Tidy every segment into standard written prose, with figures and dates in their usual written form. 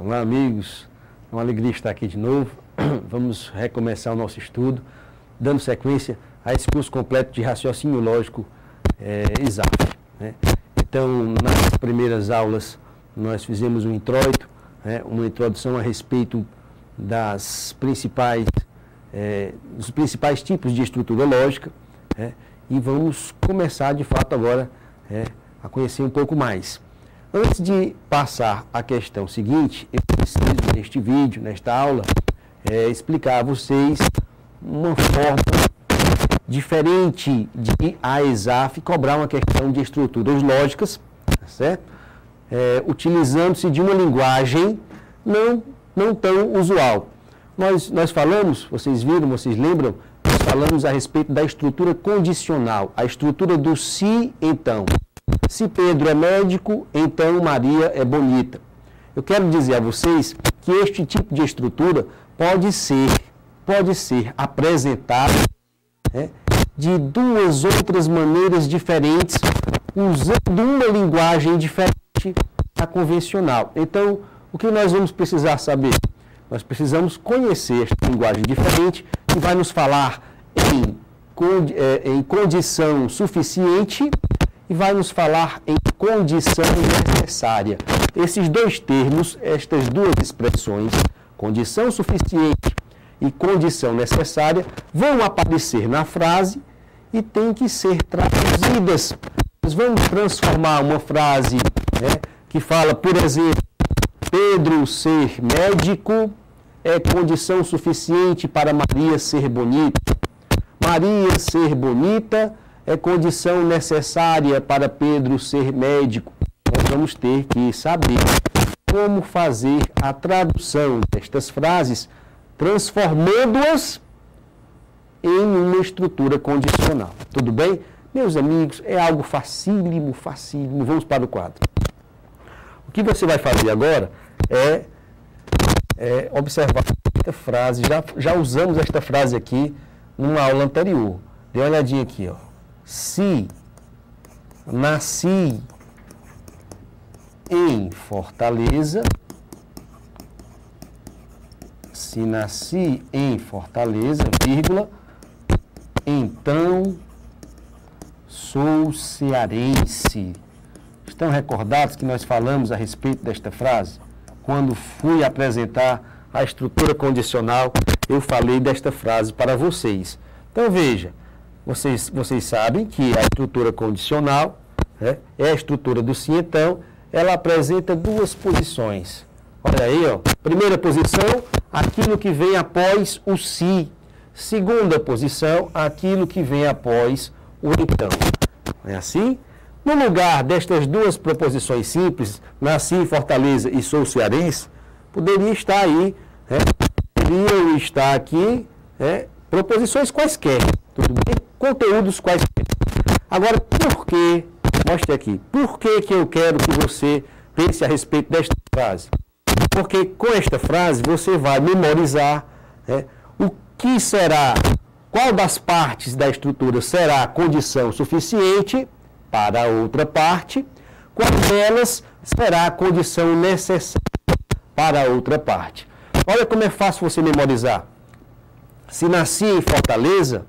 Olá, amigos. É uma alegria estar aqui de novo. Vamos recomeçar o nosso estudo, dando sequência a esse curso completo de raciocínio lógico ESAF, né? Então, nas primeiras aulas, nós fizemos um introito, uma introdução a respeito dos principais tipos de estrutura lógica, e vamos começar, de fato, agora a conhecer um pouco mais. Antes de passar à questão seguinte, eu preciso, neste vídeo, nesta aula, explicar a vocês uma forma diferente de a ESAF cobrar uma questão de estruturas lógicas, certo? Utilizando-se de uma linguagem não tão usual. Nós falamos, vocês viram, vocês lembram, nós falamos a respeito da estrutura condicional, a estrutura do se, então. Se Pedro é médico, então Maria é bonita. Eu quero dizer a vocês que este tipo de estrutura pode ser apresentado de duas outras maneiras diferentes, usando uma linguagem diferente da convencional. Então, o que nós vamos precisar saber? Nós precisamos conhecer esta linguagem diferente, que vai nos falar em condição suficiente e vai nos falar em condição necessária. Esses dois termos, estas duas expressões, condição suficiente e condição necessária, vão aparecer na frase e têm que ser traduzidas. Nós vamos transformar uma frase que fala, por exemplo, Pedro ser médico é condição suficiente para Maria ser bonita. Maria ser bonita é condição necessária para Pedro ser médico. Nós vamos ter que saber como fazer a tradução destas frases, transformando-as em uma estrutura condicional. Tudo bem? Meus amigos, é algo facílimo, facílimo. Vamos para o quadro. O que você vai fazer agora é observar esta frase. Já usamos esta frase aqui numa aula anterior. Dê uma olhadinha aqui, ó. Se nasci em Fortaleza, se nasci em Fortaleza, vírgula, então sou cearense. Estão recordados que nós falamos a respeito desta frase? Quando fui apresentar a estrutura condicional, eu falei desta frase para vocês. Então veja, vocês sabem que a estrutura condicional é a estrutura do se então, ela apresenta duas posições. Olha aí, ó. Primeira posição, aquilo que vem após o se. Segunda posição, aquilo que vem após o então. Não é assim? No lugar destas duas proposições simples, nasci em Fortaleza e sou cearense, poderia estar aí, poderiam estar aqui proposições quaisquer, tudo bem? Conteúdos quaisquer. Agora, por que, mostre aqui, por que eu quero que você pense a respeito desta frase? Porque com esta frase você vai memorizar o que será, qual das partes da estrutura será a condição suficiente para a outra parte, qual delas será a condição necessária para a outra parte. Olha como é fácil você memorizar. Se nasci em Fortaleza,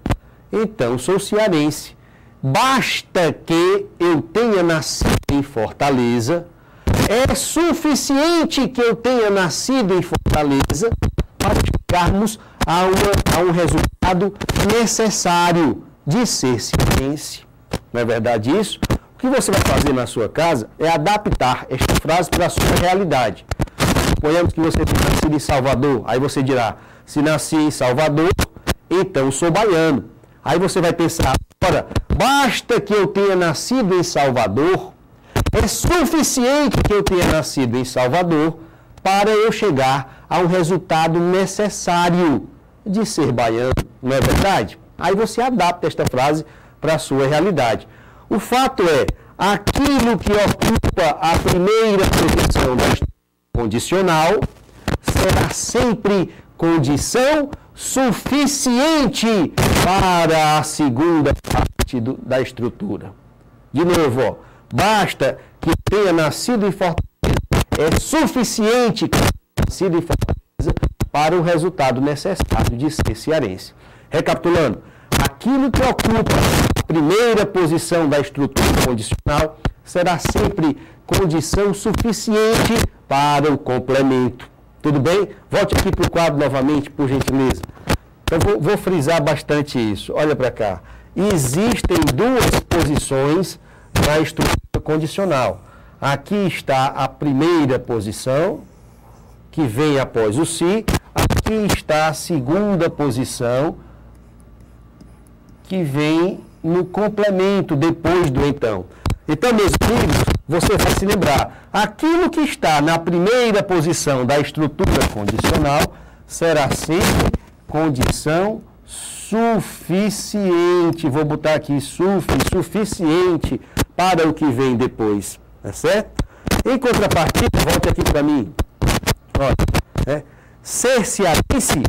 então sou cearense. Basta que eu tenha nascido em Fortaleza, é suficiente que eu tenha nascido em Fortaleza para chegarmos a um resultado necessário de ser cearense. Não é verdade isso? O que você vai fazer na sua casa é adaptar esta frase para a sua realidade. Suponhamos que você tenha nascido em Salvador, aí você dirá, se nasci em Salvador, então sou baiano. Aí você vai pensar, ora, basta que eu tenha nascido em Salvador, é suficiente que eu tenha nascido em Salvador para eu chegar a um resultado necessário de ser baiano, não é verdade? Aí você adapta esta frase para a sua realidade. O fato é, aquilo que ocupa a primeira posição da estrutura condicional será sempre condição suficiente para a segunda parte da estrutura. De novo, ó, basta que tenha nascido em Fortaleza, é suficiente que nascido em Fortaleza para o resultado necessário de ser cearense. Recapitulando, aquilo que ocupa a primeira posição da estrutura condicional será sempre condição suficiente para o complemento. Tudo bem? Volte aqui para o quadro novamente, por gentileza. Então, vou frisar bastante isso. Olha para cá. Existem duas posições na estrutura condicional. Aqui está a primeira posição, que vem após o se. Aqui está a segunda posição, que vem no complemento, depois do então. Então, meus amigos, você vai se lembrar, aquilo que está na primeira posição da estrutura condicional será sempre condição suficiente. Vou botar aqui suficiente para o que vem depois, tá certo? Em contrapartida, volte aqui para mim. Olha, ser cearense,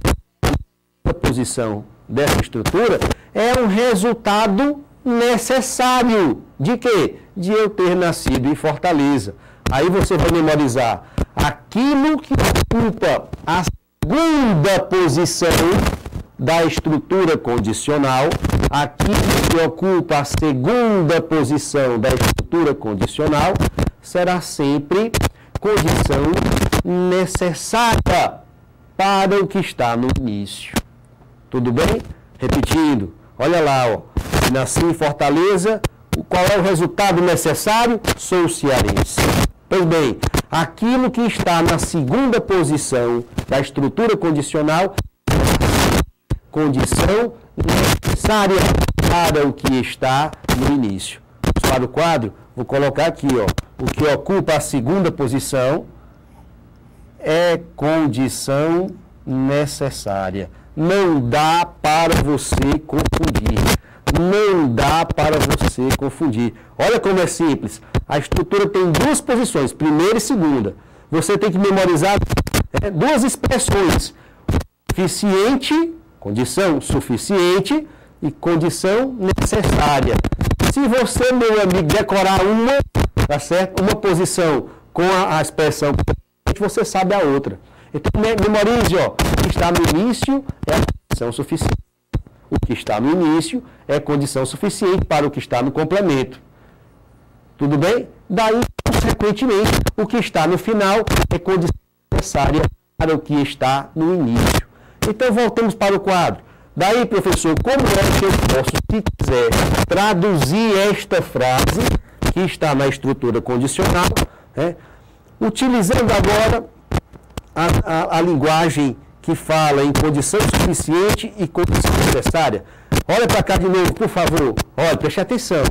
a posição dessa estrutura, é um resultado necessário. De quê? De eu ter nascido em Fortaleza. Aí você vai memorizar aquilo que ocupa a segunda posição da estrutura condicional, aquilo que ocupa a segunda posição da estrutura condicional será sempre condição necessária para o que está no início. Tudo bem? Repetindo, olha lá, ó. Nasci em Fortaleza, qual é o resultado necessário? Sou cearense. Pois bem, aquilo que está na segunda posição da estrutura condicional, condição necessária para o que está no início. Para o quadro, vou colocar aqui, ó, o que ocupa a segunda posição é condição necessária. Não dá para você confundir. Não dá para você confundir. Olha como é simples. A estrutura tem duas posições, primeira e segunda. Você tem que memorizar duas expressões. Suficiente, condição suficiente e condição necessária. Se você, meu amigo, decorar uma, tá certo? Uma posição com a expressão, você sabe a outra. Então, memorize, ó, o que está no início é a condição suficiente. O que está no início é condição suficiente para o que está no complemento. Tudo bem? Daí, consequentemente, o que está no final é condição necessária para o que está no início. Então, voltamos para o quadro. Daí, professor, como é que eu posso, se quiser, traduzir esta frase que está na estrutura condicional, utilizando agora a linguagem que fala em condição suficiente e condição necessária. Olha para cá de novo, por favor. Olha, preste atenção.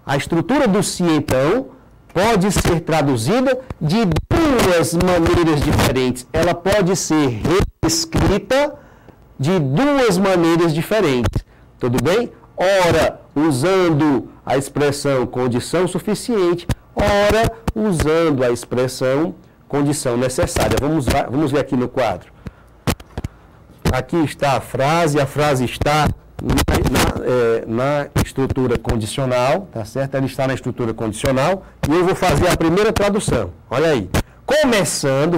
A estrutura do se, então, pode ser traduzida de duas maneiras diferentes. Ela pode ser reescrita de duas maneiras diferentes. Tudo bem? Ora, usando a expressão condição suficiente, ora, usando a expressão condição necessária. Vamos ver aqui no quadro. Aqui está a frase está na estrutura condicional, tá certo? Ela está na estrutura condicional e eu vou fazer a primeira tradução. Olha aí.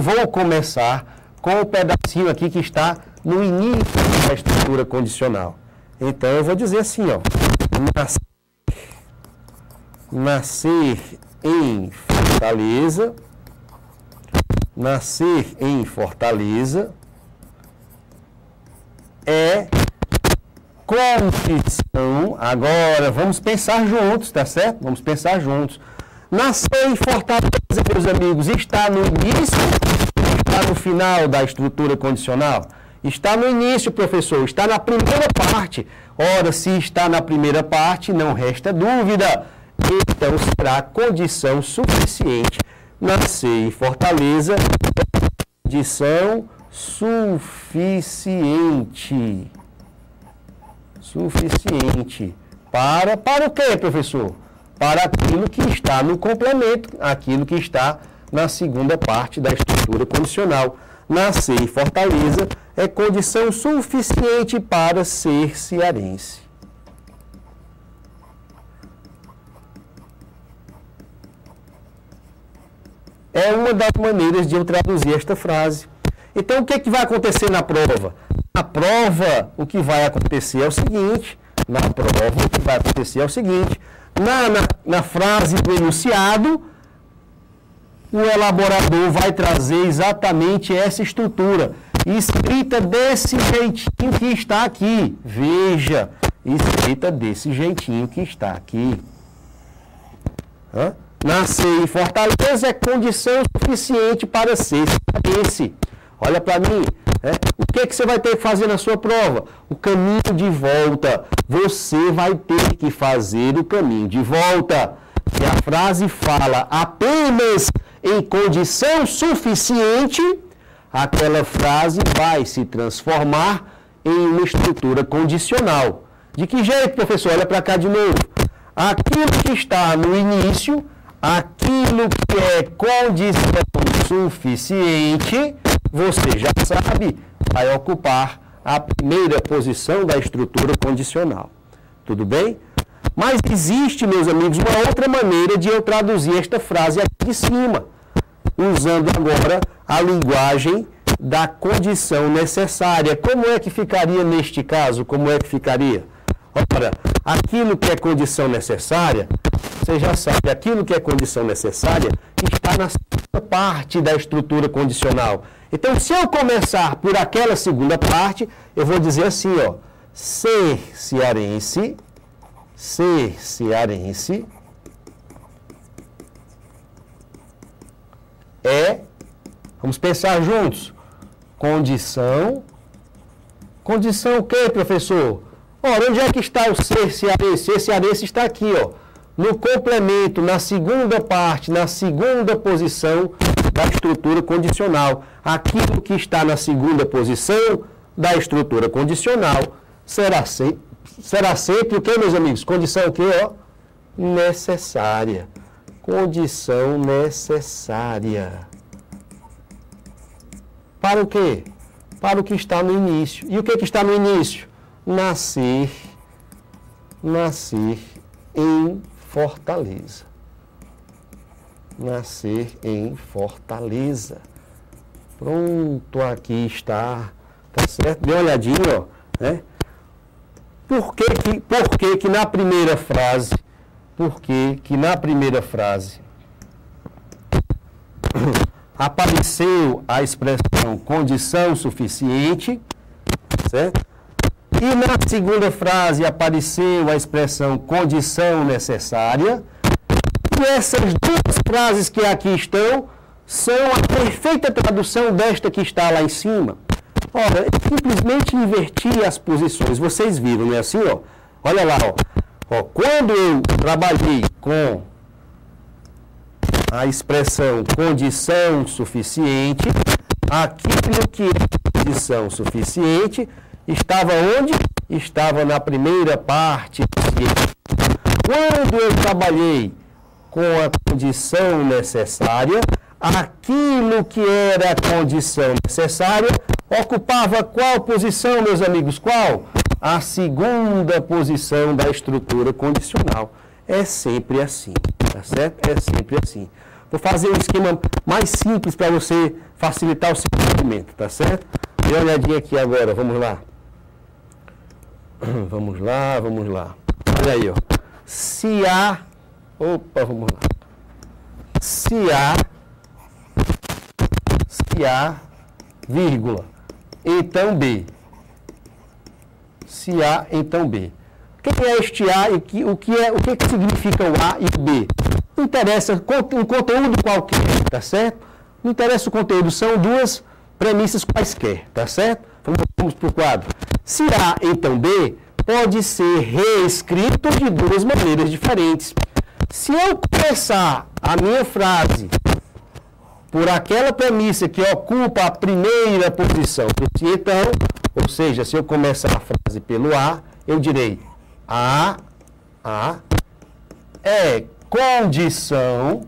Vou começar com o pedacinho aqui que está no início da estrutura condicional. Então eu vou dizer assim, ó. Nascer em Fortaleza. Nascer em Fortaleza é condição. Agora, vamos pensar juntos, tá certo? Vamos pensar juntos. Nascer em Fortaleza, meus amigos, está no início, está no final da estrutura condicional? Está no início, professor, está na primeira parte. Ora, se está na primeira parte, não resta dúvida. Então, será condição suficiente. Nascer em Fortaleza é condição suficiente. Suficiente. Para o quê, professor? Para aquilo que está no complemento, aquilo que está na segunda parte da estrutura condicional. Nascer em Fortaleza é condição suficiente para ser cearense. É uma das maneiras de eu traduzir esta frase. Então, o que é que vai acontecer na prova? Na prova, o que vai acontecer é o seguinte, na frase do enunciado, o elaborador vai trazer exatamente essa estrutura, escrita desse jeitinho que está aqui. Veja, escrita desse jeitinho que está aqui. Nascer em Fortaleza é condição suficiente para ser cearense. Olha para mim, o que você vai ter que fazer na sua prova? O caminho de volta. Você vai ter que fazer o caminho de volta. Se a frase fala apenas em condição suficiente, aquela frase vai se transformar em uma estrutura condicional. De que jeito, professor? Olha para cá de novo. Aquilo que está no início, aquilo que é condição suficiente, você já sabe, vai ocupar a primeira posição da estrutura condicional. Tudo bem? Mas existe, meus amigos, uma outra maneira de eu traduzir esta frase aqui de cima, usando agora a linguagem da condição necessária. Como é que ficaria neste caso? Como é que ficaria? Ora, aquilo que é condição necessária, você já sabe, aquilo que é condição necessária está na segunda parte da estrutura condicional. Então, se eu começar por aquela segunda parte, eu vou dizer assim, ó, ser cearense é, vamos pensar juntos, condição o quê, professor? Ora, onde é que está o ser cearense? Ser cearense está aqui, ó, no complemento, na segunda parte, na segunda posição da estrutura condicional. Aquilo que está na segunda posição da estrutura condicional será sempre o que, meus amigos? Condição o quê, ó? Necessária. Condição necessária. Para o quê? Para o que está no início. E o que está no início? Nascer em Fortaleza. Nascer em Fortaleza. Pronto, aqui está. Tá certo? Dê uma olhadinha, ó, né? Por que na primeira frase, apareceu a expressão condição suficiente, certo? E na segunda frase apareceu a expressão condição necessária. E essas duas frases que aqui estão são a perfeita tradução desta que está lá em cima. Ora, eu simplesmente inverti as posições. Vocês viram, não é assim, ó? Olha lá, ó. Quando eu trabalhei com a expressão condição suficiente, aquilo que é condição suficiente estava onde? Estava na primeira parte. Quando eu trabalhei com a condição necessária, aquilo que era a condição necessária ocupava qual posição, meus amigos? Qual? A segunda posição da estrutura condicional. É sempre assim, tá certo? É sempre assim. Vou fazer um esquema mais simples para você facilitar o seu entendimento, tá certo? Dê uma olhadinha aqui agora, vamos lá. Vamos lá. Olha aí, ó. Vamos lá. Se A, vírgula, então B. Se A, então B. O que é este A e o que significa o A e o B? Não interessa um conteúdo qualquer, tá certo? Não interessa o conteúdo, são duas premissas quaisquer, tá certo? Vamos para o quadro. Se A, então B, pode ser reescrito de duas maneiras diferentes. Se eu começar a minha frase por aquela premissa que ocupa a primeira posição, então, ou seja, se eu começar a frase pelo A, eu direi A é condição.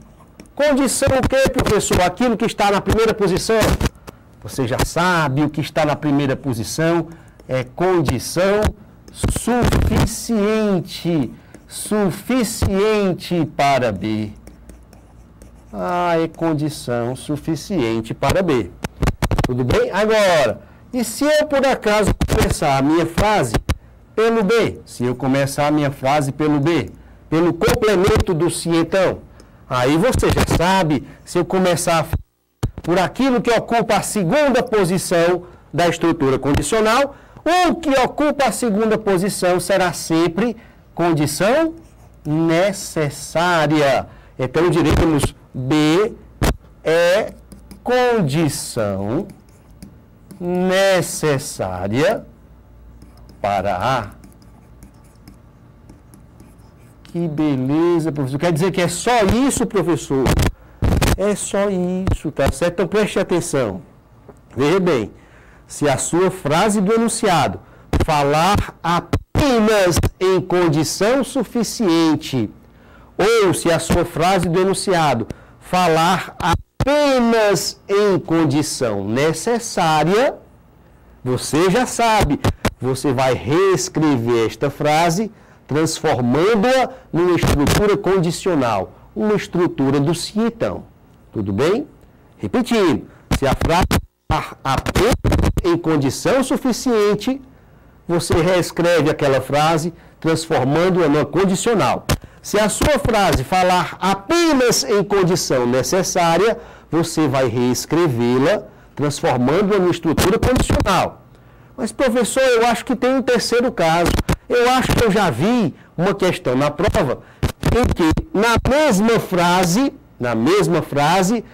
Condição o quê, professor? Aquilo que está na primeira posição. Você já sabe o que está na primeira posição é condição suficiente para B. É condição suficiente para B. Tudo bem? Agora, e se eu por acaso começar a minha frase pelo B? Se eu começar a minha frase pelo B, pelo complemento do se então, aí você já sabe, se eu começar por aquilo que ocupa a segunda posição da estrutura condicional, o que ocupa a segunda posição será sempre condição necessária. Então diremos B é condição necessária para A. Que beleza, professor. Quer dizer que é só isso, professor? É só isso, tá certo? Então preste atenção. Veja bem, se a sua frase do enunciado falar apenas em condição suficiente, ou se a sua frase do enunciado falar apenas em condição necessária, você já sabe, você vai reescrever esta frase, transformando-a numa estrutura condicional, uma estrutura do se então. Tudo bem? Repetindo, se a frase falar apenas em condição suficiente, você reescreve aquela frase, transformando-a numa condicional. Se a sua frase falar apenas em condição necessária, você vai reescrevê-la, transformando-a numa estrutura condicional. Mas, professor, eu acho que tem um terceiro caso. Eu acho que eu já vi uma questão na prova em que, na mesma frase,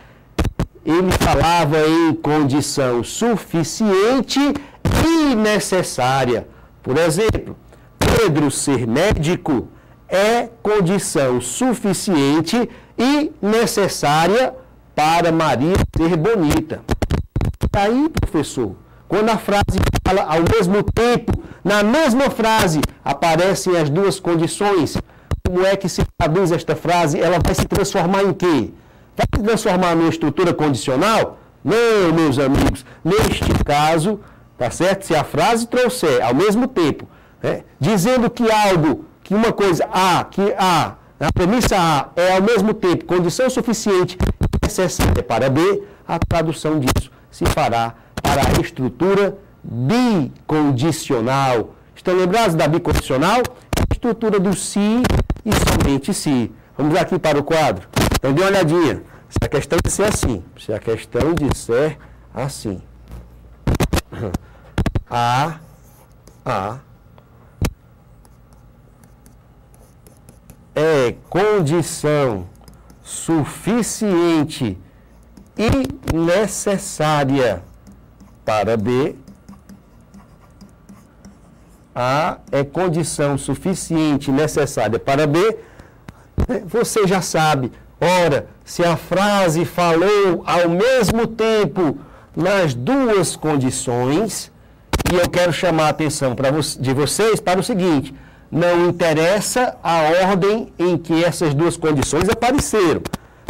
ele falava em condição suficiente e necessária. Por exemplo, Pedro ser médico é condição suficiente e necessária para Maria ser bonita. Aí, professor, quando a frase fala ao mesmo tempo, na mesma frase, aparecem as duas condições, como é que se traduz esta frase? Ela vai se transformar em quê? Vai se transformar numa estrutura condicional? Não, meus amigos. Neste caso, tá certo? Se a frase trouxer ao mesmo tempo, dizendo que algo, que uma coisa A, a premissa A é ao mesmo tempo condição suficiente e necessária para B, a tradução disso se fará para a estrutura bicondicional. Estão lembrados da bicondicional? A estrutura do se e somente se. Vamos aqui para o quadro. Então dê uma olhadinha. Se a questão disser assim. Se a questão disser assim. A é condição suficiente e necessária para B. A é condição suficiente e necessária para B. Você já sabe. Ora, se a frase falou ao mesmo tempo nas duas condições, e eu quero chamar a atenção de vocês para o seguinte: não interessa a ordem em que essas duas condições apareceram.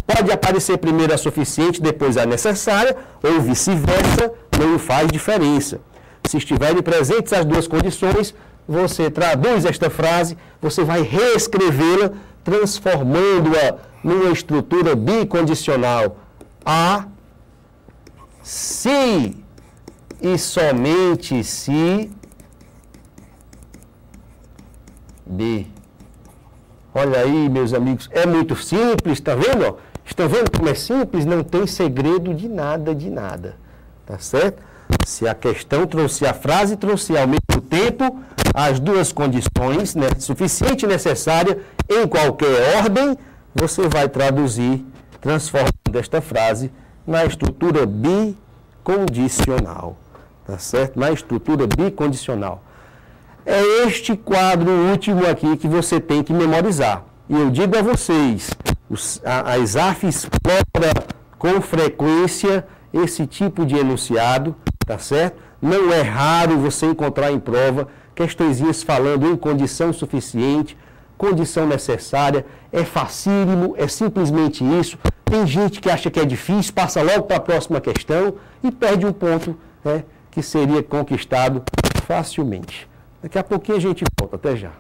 Pode aparecer primeiro a suficiente, depois a necessária, ou vice-versa, não faz diferença. Se estiverem presentes as duas condições, você traduz esta frase, você vai reescrevê-la, transformando-a numa estrutura bicondicional. A, se e somente se B. Olha aí, meus amigos, é muito simples, tá vendo? Estão vendo como é simples? Não tem segredo de nada, tá certo? Se a questão trouxe, a frase trouxe ao mesmo tempo as duas condições, né, suficiente e necessária, em qualquer ordem, você vai traduzir, transformando esta frase na estrutura bicondicional, tá certo? Na estrutura bicondicional. É este quadro último aqui que você tem que memorizar. E eu digo a vocês, a ESAF explora com frequência esse tipo de enunciado, tá certo? Não é raro você encontrar em prova questõezinhas falando em condição suficiente, condição necessária, é facílimo, é simplesmente isso. Tem gente que acha que é difícil, passa logo para a próxima questão e perde um ponto, né, que seria conquistado facilmente. Daqui a pouquinho a gente volta, até já.